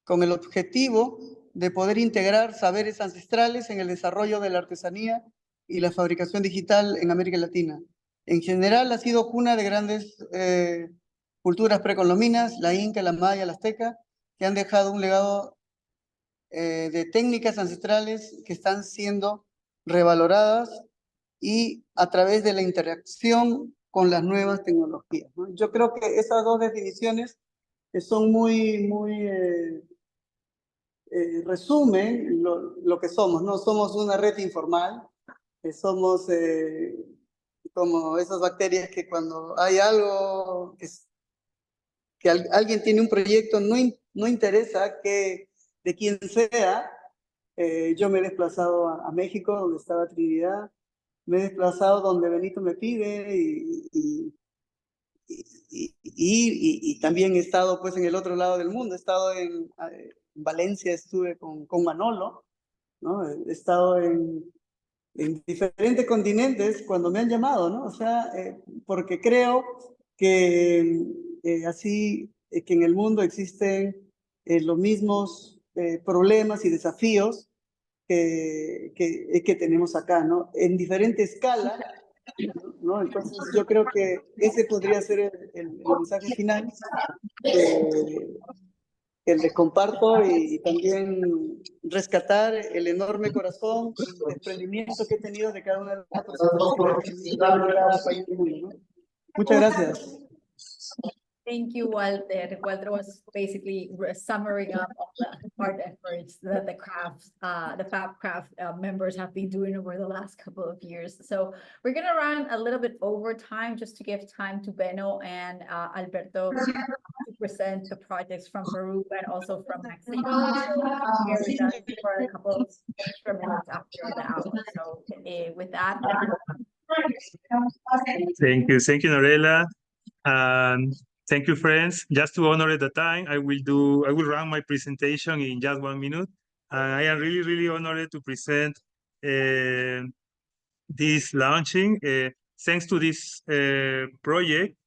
C: con el objetivo de poder integrar saberes ancestrales en el desarrollo de la artesanía y la fabricación digital en América Latina. En general ha sido cuna de grandes culturas precolombinas, la inca, la maya, la azteca, que han dejado un legado de técnicas ancestrales que están siendo revaloradas y a través de la interacción con las nuevas tecnologías, ¿no? Yo creo que esas dos definiciones que son muy resume lo que somos, ¿no? Somos una red informal, somos como esas bacterias que cuando hay algo, que alguien tiene un proyecto, no interesa de quién sea. Yo me he desplazado a México, donde estaba Trinidad, me he desplazado donde Benito me pide y también he estado pues en el otro lado del mundo, he estado en Valencia, estuve con Manolo, ¿no? He estado en diferentes continentes cuando me han llamado, ¿no? O sea, porque creo que así que en el mundo existen los mismos problemas y desafíos que tenemos acá, ¿no? En diferente escala, ¿no? Entonces yo creo que ese podría ser el mensaje final que les comparto y también rescatar el enorme corazón y desprendimiento que he tenido de cada una de las personas que en cada país del mundo, ¿no? Muchas gracias.
A: Thank you, Walter. Walter was basically summarizing up all the hard efforts that the Fab Craft members have been doing over the last couple of years. So we're going to run a little bit over time just to give time to Beno and Alberto to present the projects from Peru and also from Mexico. So bear with us for a couple of extra minutes after the hour. So with that.
H: Thank you, Norella. Thank you, friends. Just to honor the time, I will run my presentation in just 1 minute. I am really, really honored to present this launching. Thanks to this project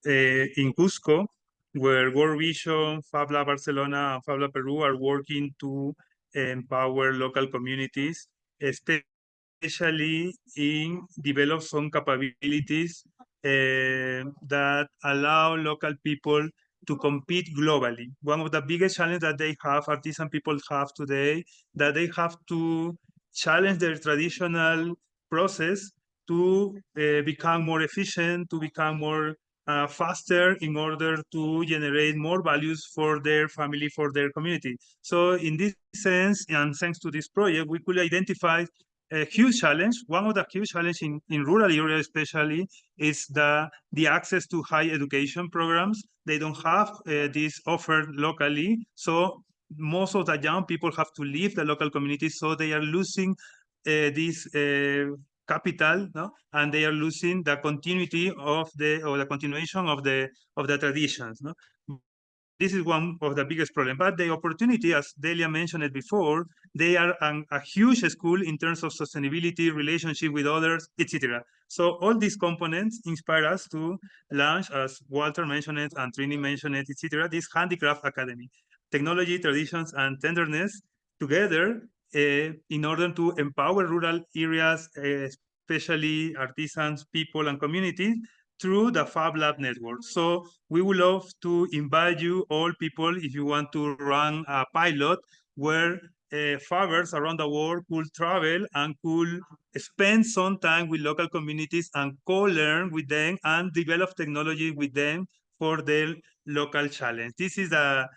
H: in Cusco, where World Vision, Fab Lab Barcelona, and Fab Lab Peru are working to empower local communities, especially in develop some capabilities that allow local people to compete globally. One of the biggest challenges that they have, artisan people have today, that they have to challenge their traditional process to become more efficient, to become more faster in order to generate more values for their family, for their community. So in this sense, and thanks to this project, we could identify a huge challenge. One of the huge challenges in rural areas especially is the access to high education programs. They don't have this offered locally. So most of the young people have to leave the local communities, so they are losing this capital, no? And they are losing the continuity of the continuation of the traditions, no? This is one of the biggest problems. But the opportunity, as Delia mentioned it before, they are a huge school in terms of sustainability, relationship with others, etc. So all these components inspire us to launch, as Walter mentioned it and Trini mentioned it, etc., this handicraft academy. Technology, traditions, and tenderness together in order to empower rural areas, especially artisans, people, and communities, through the Fab Lab Network. So we would love to invite you all people, if you want to run a pilot where fabbers around the world could travel and could spend some time with local communities and co-learn with them and develop technology with them for their local challenge. This is the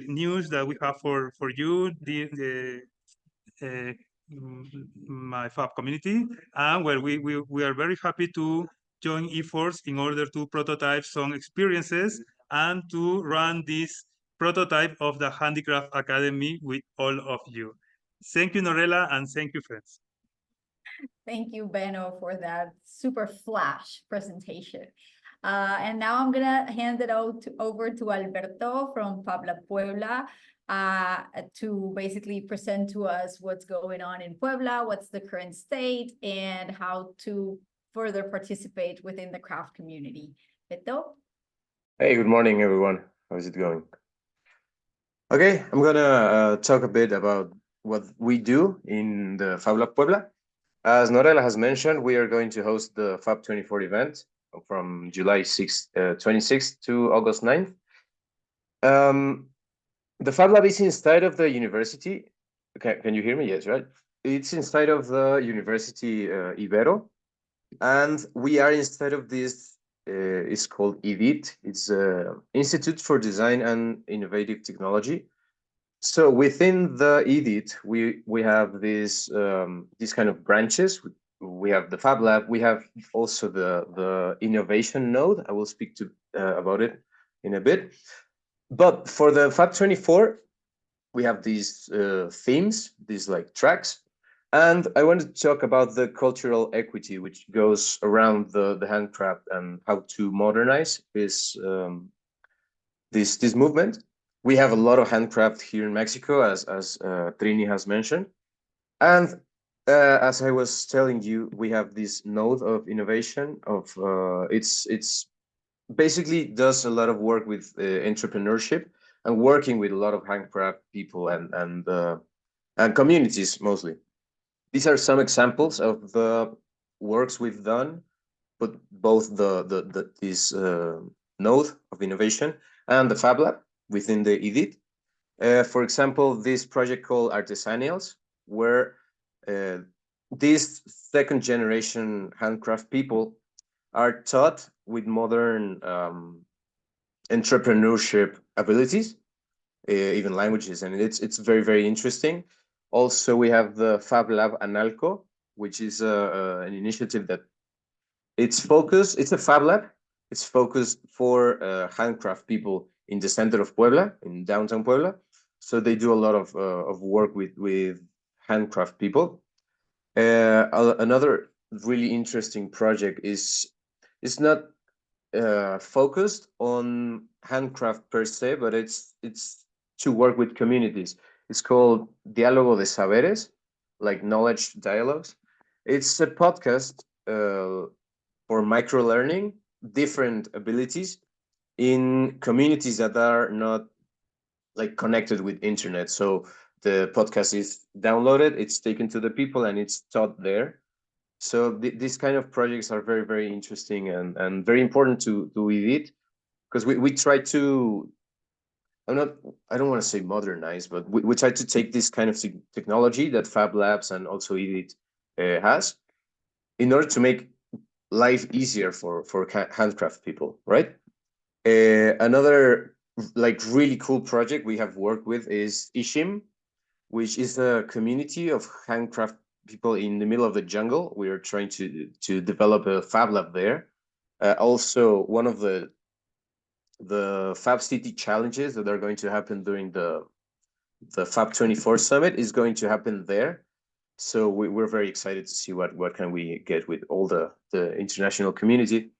H: news that we have for you, my Fab community, and we are very happy to join efforts in order to prototype some experiences and to run this prototype of the Handicraft Academy with all of you. Thank you, Norella, and thank you, friends.
A: Thank you, Beno, for that super flash presentation. And now I'm gonna hand it over to Alberto from Fab Lab Puebla to basically present to us what's going on in Puebla, what's the current state, and how to further participate within the craft community. Beto?
I: Hey, good morning, everyone. How's it going? Okay, I'm gonna talk a bit about what we do in the Fab Lab Puebla. As Norella has mentioned, we are going to host the Fab 24 event from July 26th to August 9th. The Fab Lab is inside of the university. Okay, can you hear me? Yes, right? It's inside of the University Ibero, and we are inside of this, it's called IDIT. It's Institute for Design and Innovative Technology. So within the EDIT, we have these kind of branches. We have the Fab Lab. We have also the innovation node. I will speak to about it in a bit. But for the Fab 24, we have these themes, these like tracks. And I wanted to talk about the cultural equity, which goes around the handcraft and how to modernize this movement. We have a lot of handcraft here in Mexico, as Trini has mentioned. And as I was telling you, we have this node of innovation of it's basically does a lot of work with entrepreneurship and working with a lot of handcraft people and communities mostly. These are some examples of the works we've done, but both this node of innovation and the Fab Lab within the EDIT. For example, this project called ArtesanaLab, where these second generation handcraft people are taught with modern entrepreneurship abilities, even languages, and it's very, very interesting. Also, we have the Fab Lab Analco, which is an initiative that it's a Fab Lab. It's focused for handcraft people in the center of Puebla, in downtown Puebla. So they do a lot of work with handcraft people. Another really interesting project is it's not focused on handcraft per se, but it's to work with communities. It's called Diálogo de Saberes, like knowledge dialogues. It's a podcast for micro learning different abilities in communities that are not like connected with internet. So the podcast is downloaded, it's taken to the people, and it's taught there. So these kind of projects are very, very interesting and very important to EDIT, because we try to, I don't want to say modernize, but we try to take this kind of technology that Fab Labs and also EDIT has in order to make life easier for handcraft people, right? Another like really cool project we have worked with is Ishim, which is a community of handcraft people in the middle of the jungle. We are trying to develop a Fab Lab there. Also, one of the Fab City challenges that are going to happen during the Fab 24 summit is going to happen there. So we're very excited to see what can we get with all the international community.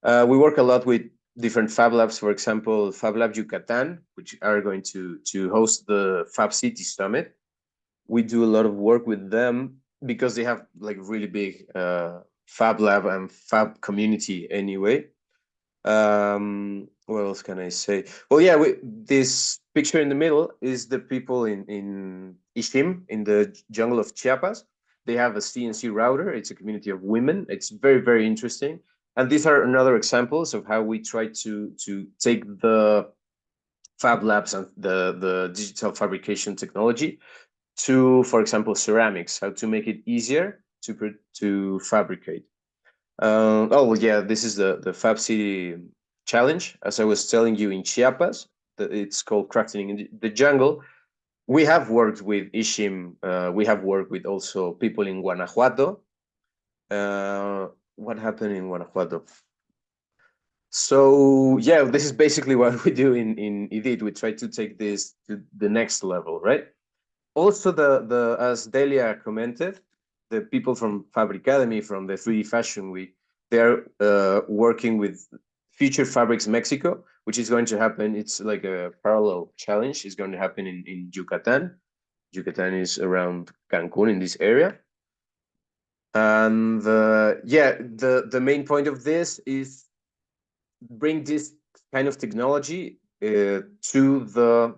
I: We work a lot with different Fab Labs, for example, Fab Lab Yucatan, which are going to host the Fab City Summit. We do a lot of work with them because they have like really big Fab Lab and Fab community anyway. What else can I say? Well, yeah, this picture in the middle is the people in Ishim, in the jungle of Chiapas. They have a CNC router. It's a community of women. It's very, very interesting. And these are another examples of how we try to take the Fab Labs and the digital fabrication technology to, for example, ceramics, how to make it easier to fabricate. Oh, yeah, this is the Fab City Challenge. As I was telling you, in Chiapas, it's called Crafting in the Jungle. We have worked with Ishim. We have worked with also people in Guanajuato. What happened in Guanajuato? So yeah, this is basically what we do in EDIT. We try to take this to the next level, right? Also, as Delia commented, the people from Fabricademy, from the 3D Fashion Week, they're working with Future Fabrics Mexico, which is going to happen. It's like a parallel challenge. It's going to happen in Yucatan. Yucatan is around Cancun, in this area. And yeah, the main point of this is bring this kind of technology to the,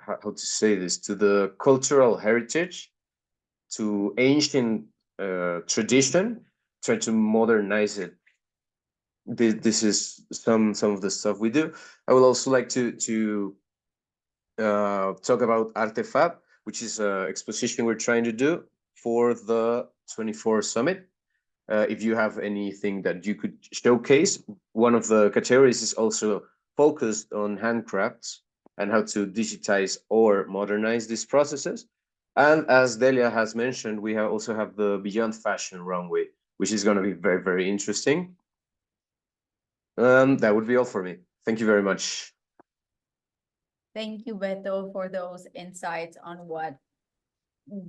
I: how to say this, to the cultural heritage, to ancient tradition, try to modernize it. This is some of the stuff we do. I would also like to talk about ArteFab, which is an exposition we're trying to do for the 24 summit. If you have anything that you could showcase, one of the categories is also focused on handcrafts. and how to digitize or modernize these processes. And as Delia has mentioned, we also have the Beyond Fashion runway, which is going to be very, very interesting. That would be all for me. Thank you very much.
A: Thank you, Beto, for those insights on what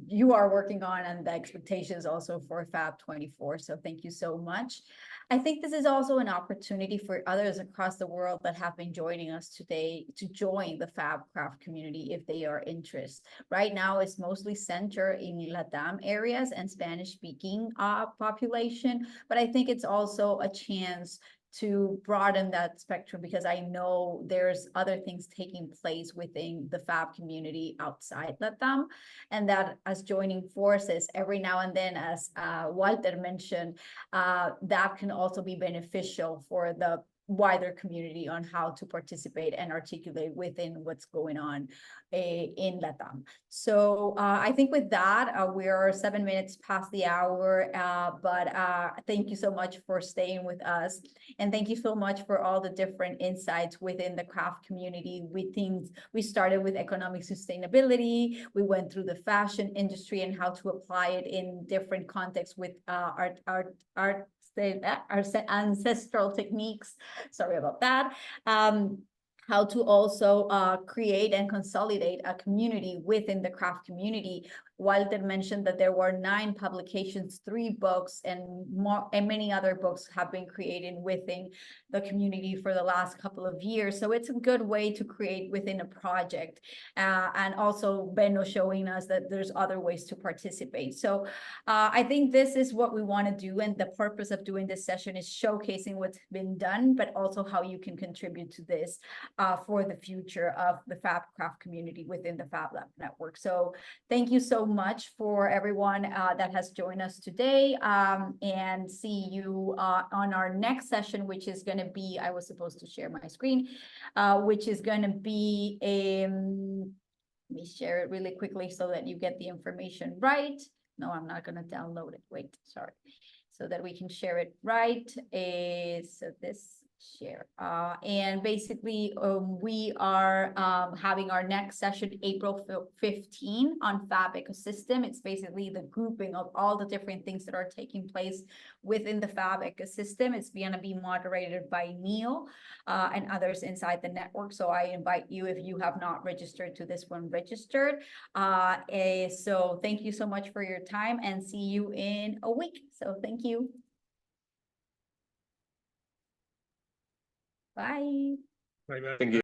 A: you are working on and the expectations also for Fab 24. So thank you so much. I think this is also an opportunity for others across the world that have been joining us today to join the Fab Craft community if they are interested. Right now, it's mostly centered in LATAM areas and Spanish-speaking population, but I think it's also a chance to broaden that spectrum because I know there's other things taking place within the Fab community outside LATAM, and that as joining forces every now and then, as Walter mentioned, that can also be beneficial for the wider community on how to participate and articulate within what's going on in LATAM. So I think with that, we're 7 minutes past the hour, but thank you so much for staying with us. And thank you so much for all the different insights within the craft community. We started with economic sustainability. We went through the fashion industry and how to apply it in different contexts with our ancestral techniques. Sorry about that. How to also create and consolidate a community within the craft community. Walter mentioned that there were 9 publications, 3 books, and more, and many other books have been created within the community for the last couple of years. So it's a good way to create within a project. And also Benno showing us that there's other ways to participate. So I think this is what we want to do. And the purpose of doing this session is showcasing what's been done, but also how you can contribute to this for the future of the Fab Craft community within the Fab Lab Network. So thank you so much for everyone that has joined us today, and see you on our next session, which is going to be, I was supposed to share my screen, which is going to be, let me share it really quickly so that you get the information right. No, I'm not going to download it. Wait, sorry. So that we can share it right. So this share. And basically, we are having our next session April 15 on Fab Ecosystem. It's basically the grouping of all the different things that are taking place within the Fab ecosystem. It's going to be moderated by Neil and others inside the network. So I invite you, if you have not registered to this one, registered. So thank you so much for your time and see you in a week. So thank you. Bye.
H: Bye-bye.
I: Thank you.